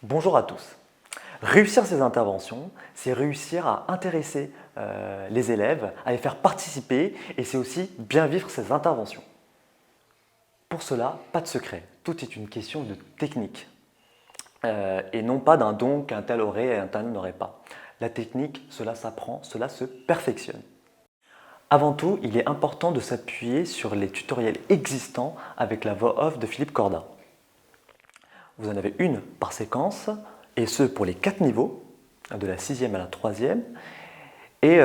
Bonjour à tous. Réussir ces interventions, c'est réussir à intéresser les élèves, à les faire participer et c'est aussi bien vivre ces interventions. Pour cela, pas de secret, tout est une question de technique et non pas d'un don qu'un tel aurait et un tel n'aurait pas. La technique, cela s'apprend, cela se perfectionne. Avant tout, il est important de s'appuyer sur les tutoriels existants avec la voix off de Philippe Corda. Vous en avez une par séquence, et ce pour les 4 niveaux, de la 6e à la 3e. Et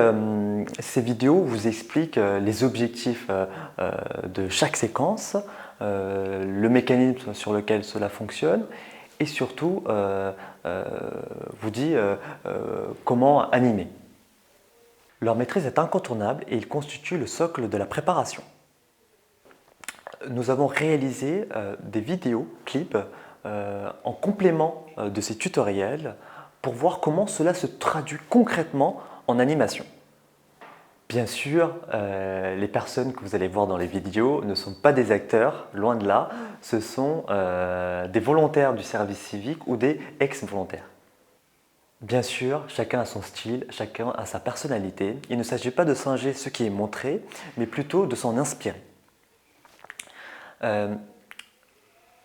ces vidéos vous expliquent les objectifs de chaque séquence, le mécanisme sur lequel cela fonctionne, et surtout vous dit comment animer. Leur maîtrise est incontournable et ils constituent le socle de la préparation. Nous avons réalisé des vidéos, clips, en complément de ces tutoriels pour voir comment cela se traduit concrètement en animation. Bien sûr, les personnes que vous allez voir dans les vidéos ne sont pas des acteurs, loin de là, ce sont des volontaires du service civique ou des ex-volontaires. Bien sûr, chacun a son style, chacun a sa personnalité. Il ne s'agit pas de singer ce qui est montré, mais plutôt de s'en inspirer.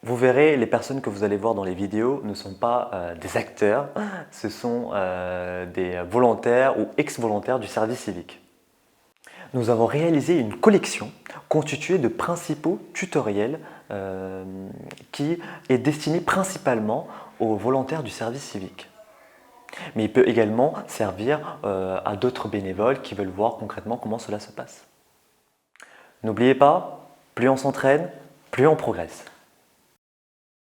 Vous verrez, les personnes que vous allez voir dans les vidéos ne sont pas des acteurs, ce sont des volontaires ou ex-volontaires du service civique. Nous avons réalisé une collection constituée de principaux tutoriels qui est destinée principalement aux volontaires du service civique. Mais il peut également servir à d'autres bénévoles qui veulent voir concrètement comment cela se passe. N'oubliez pas, plus on s'entraîne, plus on progresse.